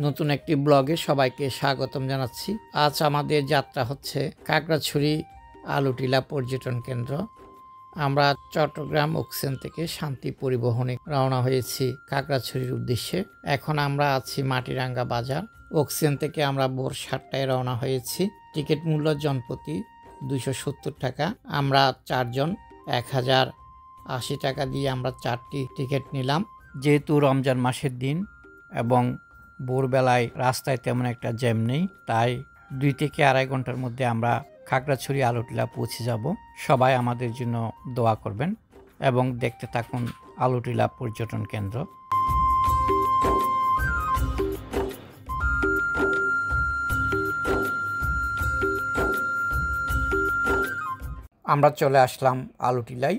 নতুন একটি ব্লগে সবাইকে স্বাগতম জানাচ্ছি। আজ আমাদের যাত্রা হচ্ছে খাগড়াছড়ি আলুটিলা পর্যটন কেন্দ্র। আমরা চট্টগ্রাম অক্সিজেন থেকে শান্তি পরিবহনে রওনা হয়েছি খাগড়াছড়ির উদ্দেশ্যে। এখন আমরা আছি মাটিরাঙ্গা বাজার। অক্সিজেন থেকে আমরা ভোর 7টায় রওনা হয়েছি। টিকিট মূল্য জনপ্রতি 270 টাকা। আমরা 4 জন 1080 টাকা দিয়ে আমরা 4টি টিকিট নিলাম। যেহেতু রমজান মাসের দিন এবং ভোরবেলায় রাস্তায় তেমন একটা জ্যাম নেই, তাই 2 থেকে আড়াই ঘন্টার মধ্যে আমরা খাগড়াছড়ি আলুটিলা পৌঁছে যাব। সবাই আমাদের জন্য দোয়া করবেন এবং দেখতে থাকুন আলুটিলা পর্যটন কেন্দ্র। আমরা চলে আসলাম আলুটিলায়।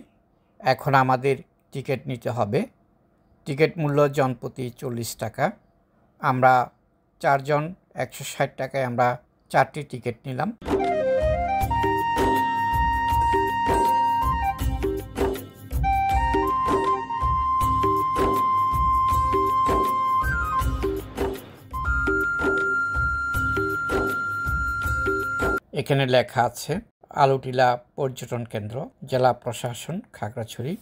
এখন আমাদের টিকিট নিতে হবে। টিকিট মূল্য জনপ্রতি 40 টাকা। আমরা 4 জন 160 টাকায় আমরা 4টি টিকিট নিলাম। এখানে লেখা আছে আলুটিলা পর্যটন কেন্দ্র, জেলা প্রশাসন খাগড়াছড়ি।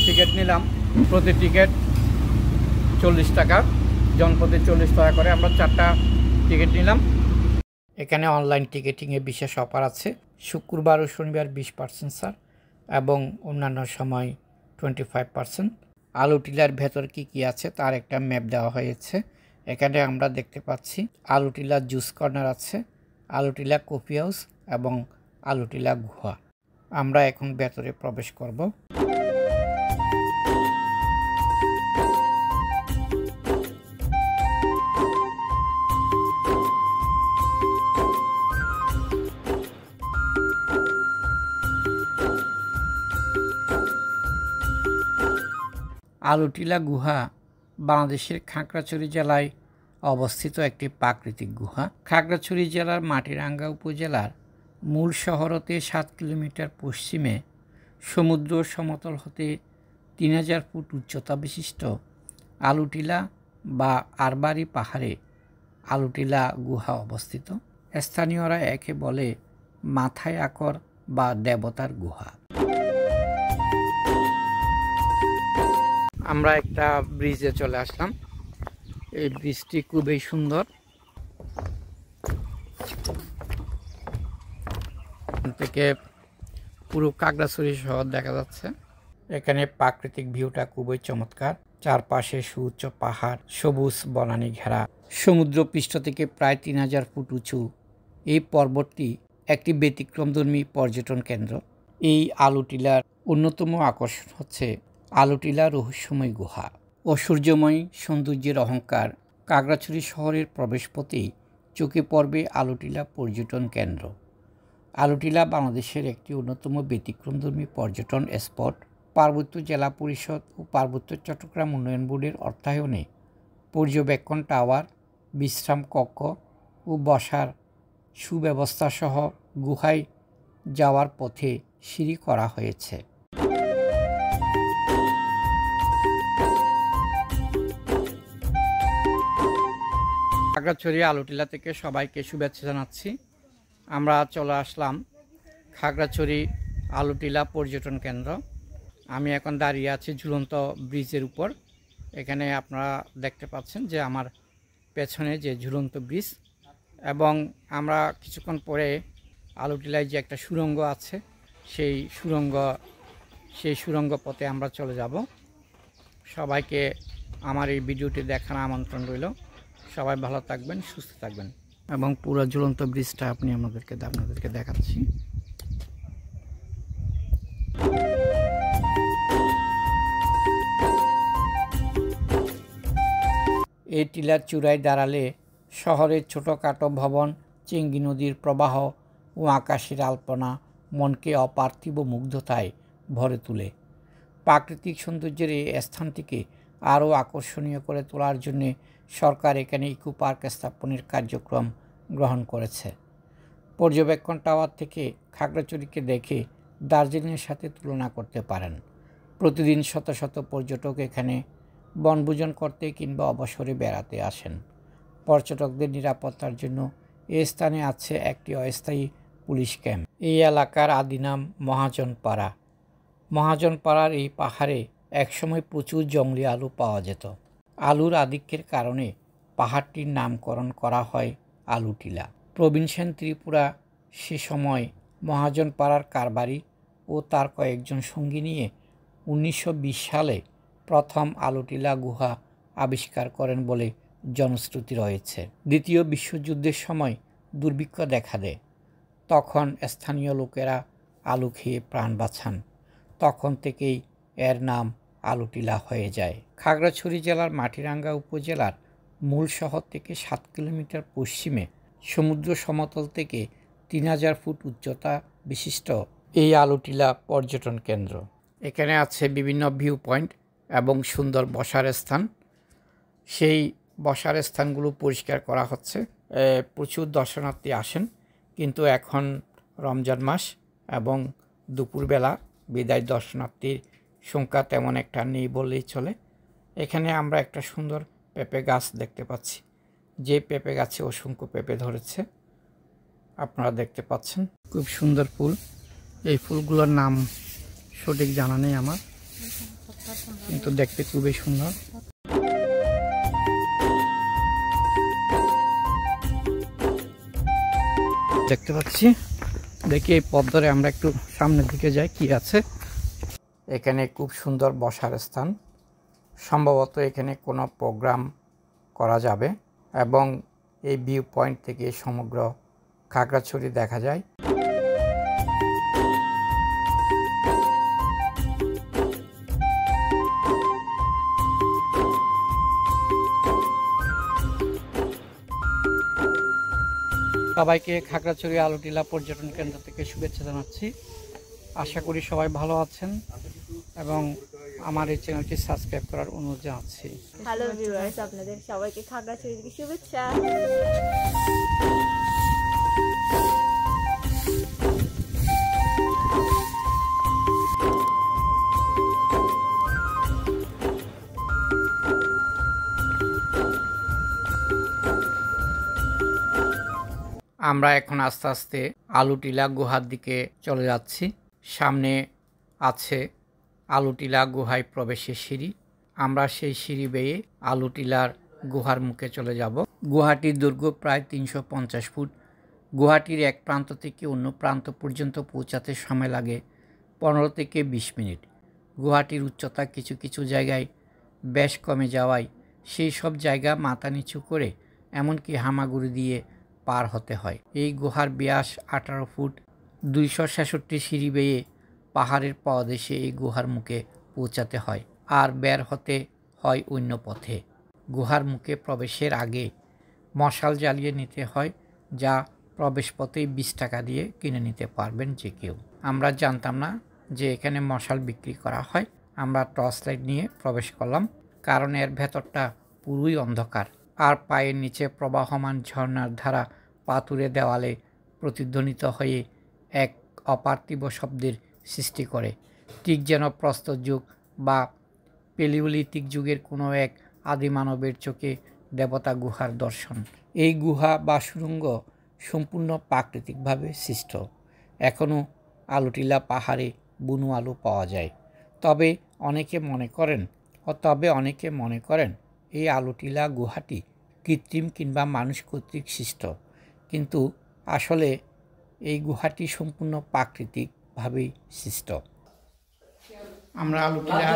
টিকিট নিলাম, প্রতি টিকিট 40 টাকা, জনপ্রতি 40 টাকা করে আমরা 4টা টিকিট নিলাম। এখানে অনলাইন টিকিটিংয়ে বিশেষ অফার আছে। শুক্রবার ও শনিবার 20% ছাড় এবং অন্যান্য সময় 25%। আলুটিলার ভেতর কি আছে তার একটা ম্যাপ দেওয়া হয়েছে। এখানে আমরা দেখতে পাচ্ছি আলুটিলা জুস কর্নার আছে, আলুটিলা কফি হাউস এবং আলুটিলা গুহা। আমরা এখন ভেতরে প্রবেশ করব। আলুটিলা গুহা বাংলাদেশের খাগড়াছড়ি জেলায় অবস্থিত একটি প্রাকৃতিক গুহা। খাগড়াছড়ি জেলার মাটিরাঙ্গা উপজেলার মূল শহর হতে 7 কিলোমিটার পশ্চিমে সমুদ্র সমতল হতে 3000 ফুট উচ্চতা বিশিষ্ট আলুটিলা বা আরবারি পাহাড়ে আলুটিলা গুহা অবস্থিত। স্থানীয়রা একে বলে মাথায় আকর বা দেবতার গুহা। আমরা একটা ব্রিজে চলে আসলাম। এই ব্রিজটি খুবই সুন্দর। থেকে পুরো খাগড়াছড়ি শহর দেখা যাচ্ছে। এখানে প্রাকৃতিক ভিউটা খুবই চমৎকার। চারপাশে সুউচ্চ পাহাড়, সবুজ বনানী ঘেরা। সমুদ্র পৃষ্ঠ থেকে প্রায় 3000 ফুট উঁচু এই পর্বতটি একটি ব্যতিক্রমধর্মী পর্যটন কেন্দ্র। এই আলুটিলার অন্যতম আকর্ষণ হচ্ছে আলুটিলা রহস্যময় গুহা ও সূর্যময় সৌন্দর্যের অহংকার। খাগড়াছড়ি শহরের প্রবেশপথেই চোখে পড়বে আলুটিলা পর্যটন কেন্দ্র। আলুটিলা বাংলাদেশের একটি অন্যতম ব্যতিক্রমধর্মী পর্যটন স্পট। পার্বত্য জেলা পরিষদ ও পার্বত্য চট্টগ্রাম উন্নয়ন বোর্ডের অর্থায়নে পর্যবেক্ষণ টাওয়ার, বিশ্রাম কক্ষ ও বসার সুব্যবস্থা সহ গুহায় যাওয়ার পথে সিঁড়ি করা হয়েছে। খাগড়াছড়ি আলুটিলা থেকে সবাইকে শুভেচ্ছা জানাচ্ছি। আমরা চলে আসলাম খাগড়াছড়ি আলুটিলা পর্যটন কেন্দ্র। আমি এখন দাঁড়িয়ে আছি ঝুলন্ত ব্রিজের উপর। এখানে আপনারা দেখতে পাচ্ছেন যে আমার পেছনে যে ঝুলন্ত ব্রিজ, এবং আমরা কিছুক্ষণ পরে আলুটিলায় যে একটা সুড়ঙ্গ আছে সেই সুড়ঙ্গ পথে আমরা চলে যাব। সবাইকে আমার এই ভিডিওটি দেখার আমন্ত্রণ রইল। সবাই ভালো থাকবেন, সুস্থ থাকবেন। এবং পুরো ঝুলন্ত ব্রিজটা আপনাদেরকে দেখাচ্ছি। এই টিলার চূড়ায় দাঁড়ালে শহরের ছোটোখাটো ভবন, চেঙ্গি নদীর প্রবাহ ও আকাশের আলপনা মনকে অপার্থিব মুগ্ধতায় ভরে তোলে। প্রাকৃতিক সৌন্দর্যের এই স্থানটিকে আরও আকর্ষণীয় করে তোলার জন্য সরকার এখানে ইকো পার্ক স্থাপনের কার্যক্রম গ্রহণ করেছে। পর্যবেক্ষণ টাওয়ার থেকে খাগড়াছড়িকে দেখে দার্জিলিংয়ের সাথে তুলনা করতে পারেন। প্রতিদিন শত শত পর্যটক এখানে বনভোজন করতে কিংবা অবসরে বেড়াতে আসেন। পর্যটকদের নিরাপত্তার জন্য এ স্থানে আছে একটি অস্থায়ী পুলিশ ক্যাম্প। এই এলাকার আদি নাম মহাজনপাড়া। মহাজনপাড়ার এই পাহাড়ে একসময় প্রচুর জংলি আলু পাওয়া যেত। আলুর আধিক্যের কারণে পাহাড়টির নামকরণ করা হয় আলুটিলা। প্রবীণ সেন ত্রিপুরা সে সময় মহাজনপাড়ার কারবারি ও তার কয়েকজন সঙ্গী নিয়ে 1920 সালে প্রথম আলুটিলা গুহা আবিষ্কার করেন বলে জনশ্রুতি রয়েছে। দ্বিতীয় বিশ্বযুদ্ধের সময় দুর্ভিক্ষ দেখা দেয়। তখন স্থানীয় লোকেরা আলু খেয়ে প্রাণ বাঁচান। তখন থেকেই এর নাম আলুটিলা হয়ে যায়। খাগড়াছড়ি জেলার মাটিরাঙ্গা উপজেলার মূল শহর থেকে 7 কিলোমিটার পশ্চিমে সমুদ্র সমতল থেকে 3000 ফুট উচ্চতা বিশিষ্ট এই আলুটিলা পর্যটন কেন্দ্র। এখানে আছে বিভিন্ন ভিউ পয়েন্ট এবং সুন্দর বসার স্থান। সেই বসার স্থানগুলো পরিষ্কার করা হচ্ছে। প্রচুর দর্শনার্থী আসেন, কিন্তু এখন রমজান মাস এবং দুপুরবেলা বিদায় দর্শনার্থীর সংখ্যা তেমন একটা নেই বললেই চলে। এখানে আমরা একটা সুন্দর পেঁপে গাছ দেখতে পাচ্ছি, যে পেঁপে গাছে অসংখ্য পেঁপে ধরেছে, আপনারা দেখতে পাচ্ছেন। খুব সুন্দর ফুল। এই ফুলগুলোর নাম সঠিক জানা নেই আমার, কিন্তু দেখতে খুবই সুন্দর। দেখতে পাচ্ছি, দেখি এই পথ ধরে আমরা একটু সামনের দিকে যাই, কি আছে এখানে। খুব সুন্দর বসার স্থান, সম্ভবত এখানে কোনো প্রোগ্রাম করা যাবে এবং এই ভিউ পয়েন্ট থেকে সমগ্র খাগড়াছড়ি দেখা যায়। সবাইকে খাগড়াছড়ি আলুটিলা পর্যটন কেন্দ্র থেকে শুভেচ্ছা জানাচ্ছি। আশা করি সবাই ভালো আছেন এবং আমার এই চ্যানেলটি সাবস্ক্রাইব করার অনুরোধ জানাচ্ছি। হ্যালো ভিউয়ার্স, আপনাদের সবাইকে খাগড়াছড়ি থেকে শুভেচ্ছা। আমরা এখন আস্তে আস্তে আলুটিলা গুহার দিকে চলে যাচ্ছি। সামনে আছে আলুটিলা গুহায় প্রবেশের সিঁড়ি। আমরা সেই সিঁড়ি বেয়ে আলুটিলার গুহার মুখে চলে যাব। গুহাটির দৈর্ঘ্য প্রায় 350 ফুট। গুহাটির এক প্রান্ত থেকে অন্য প্রান্ত পর্যন্ত পৌঁছাতে সময় লাগে 15 থেকে 20 মিনিট। গুহাটির উচ্চতা কিছু কিছু জায়গায় বেশ কমে যাওয়ায় সেই সব জায়গা মাথা নিচু করে এমনকি হামাগুড়ি দিয়ে পার হতে হয়। এই গুহার ব্যাস 18 ফুট। 266 সিঁড়ি বেয়ে পাহাড়ের পাদদেশে এই গুহার মুখে পৌঁছাতে হয়, আর বের হতে হয় অন্য পথে। গুহার মুখে প্রবেশের আগে মশাল জ্বালিয়ে নিতে হয়, যা প্রবেশ পথেই 20 টাকা দিয়ে কিনে নিতে পারবেন যে কেউ। আমরা জানতাম না যে এখানে মশাল বিক্রি করা হয়। আমরা টর্চ লাইট নিয়ে প্রবেশ করলাম, কারণ এর ভেতরটা পুরোই অন্ধকার, আর পায়ের নিচে প্রবাহমান ঝর্ণার ধারা পাথুরে দেওয়ালে প্রতিধ্বনিত হয়ে এক অপার্থিব শব্দের সৃষ্টি করে, ঠিক যেন প্রস্তর যুগ বা পেলিওলিথিক যুগের কোনো এক আদিমানবের চোখে দেবতা গুহার দর্শন। এই গুহা বা সুড়ঙ্গ সম্পূর্ণ প্রাকৃতিকভাবে সৃষ্ট। এখনও আলুটিলা পাহাড়ে বুনো আলু পাওয়া যায়। তবে অনেকে মনে করেন এই আলুটিলা গুহাটি কৃত্রিম কিংবা মানুষ কর্তৃক সৃষ্ট, কিন্তু আসলে এই গুহাটি সম্পূর্ণ প্রাকৃতিকভাবেই সৃষ্ট। আমরা আলুটিলা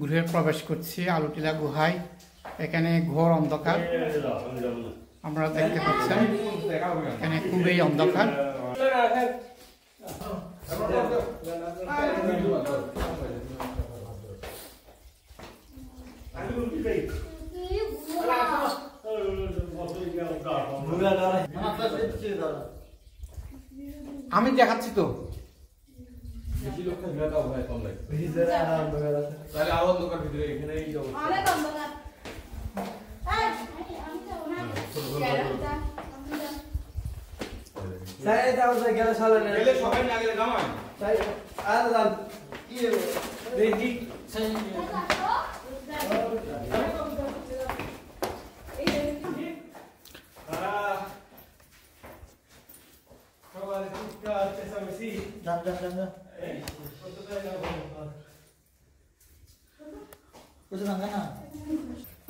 গুহায় প্রবেশ করছি। আলুটিলা গুহায় এখানে ঘোর অন্ধকার, আপনারা দেখতে পাচ্ছেন। এখানে খুবই অন্ধকার। আমি দেখাচ্ছি তো।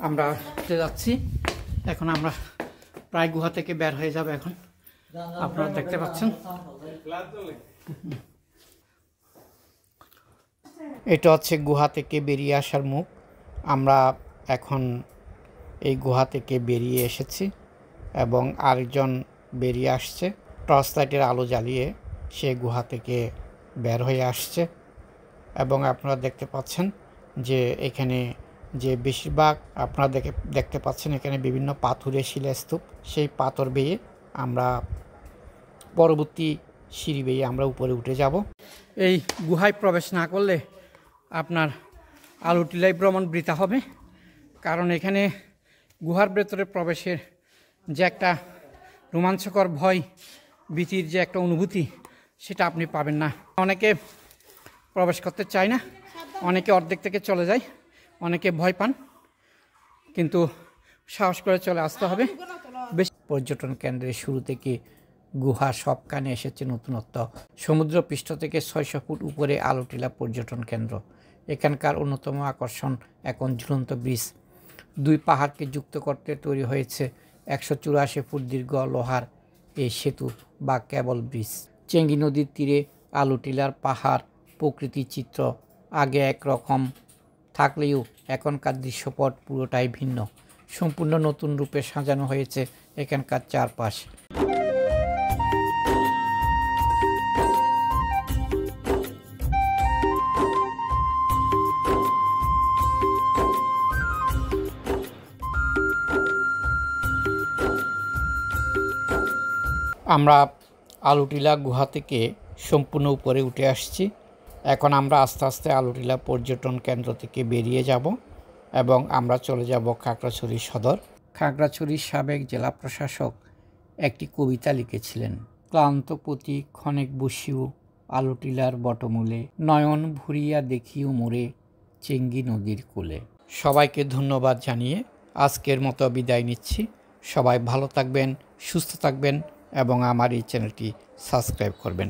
আমরা যাচ্ছি এখন, আমরা প্রায় গুহা থেকে বের হয়ে যাব এখন। আপনারা দেখতে পাচ্ছেন এটা হচ্ছে গুহা থেকে বেরিয়ে আসার মুখ। আমরা এখন এই গুহা থেকে বেরিয়ে এসেছি এবং আরেকজন বেরিয়ে আসছে, টর্চ লাইটের আলো জ্বালিয়ে সে গুহা থেকে বের হয়ে আসছে। এবং আপনারা দেখতে পাচ্ছেন যে এখানে যে বেশিরভাগ আপনারা দেখতে পাচ্ছেন এখানে বিভিন্ন পাথুরে শিলাস্তূপ, সেই পাথর বেয়ে আমরা পরবর্তী সিঁড়ি বেয়ে আমরা উপরে উঠে যাব। এই গুহায় প্রবেশ না করলে আপনার আলুটিলাই ভ্রমণ বৃথা হবে, কারণ এখানে গুহার ভেতরে প্রবেশের যে একটা রোমাঞ্চকর ভয় ভীতির যে একটা অনুভূতি সেটা আপনি পাবেন না। অনেকে প্রবেশ করতে চায় না, অনেকে অর্ধেক থেকে চলে যায়, অনেকে ভয় পান, কিন্তু সাহস করে চলে আসতে হবে। বেশি পর্যটন কেন্দ্রের শুরু থেকে গুহা সবখানে এসেছে নতুনত্ব। সমুদ্রপৃষ্ঠ থেকে 600 ফুট উপরে আলুটিলা পর্যটন কেন্দ্র। এখানকার অন্যতম আকর্ষণ এখন ঝুলন্ত ব্রিজ। দুই পাহাড়কে যুক্ত করতে তৈরি হয়েছে 184 ফুট দীর্ঘ লোহার এই সেতু বা কেবল ব্রিজ। চেঙ্গি নদীর তীরে আলুটিলার পাহাড় প্রকৃতির চিত্র আগে একরকম থাকলেও এখনকার দৃশ্যপট পুরোটাই ভিন্ন। সম্পূর্ণ নতুন রূপে সাজানো হয়েছে এখানকার চারপাশ। আমরা আলুটিলা গুহা থেকে সম্পূর্ণ উপরে উঠে আসছি। এখন আমরা আস্তে আস্তে আলুটিলা পর্যটন কেন্দ্র থেকে বেরিয়ে যাব এবং আমরা চলে যাব খাগড়াছড়ি সদর। খাগড়াছড়ির সাবেক জেলা প্রশাসক একটি কবিতা লিখেছিলেন, ক্লান্ত পথি ক্ষণেক বসিও আলুটিলার বটমূলে, নয়ন ভরিয়া দেখিও মোরে চেঙ্গি নদীর কূলে। সবাইকে ধন্যবাদ জানিয়ে আজকের মতো বিদায় নিচ্ছি। সবাই ভালো থাকবেন, সুস্থ থাকবেন এবং আমার এই চ্যানেলটি সাবস্ক্রাইব করবেন।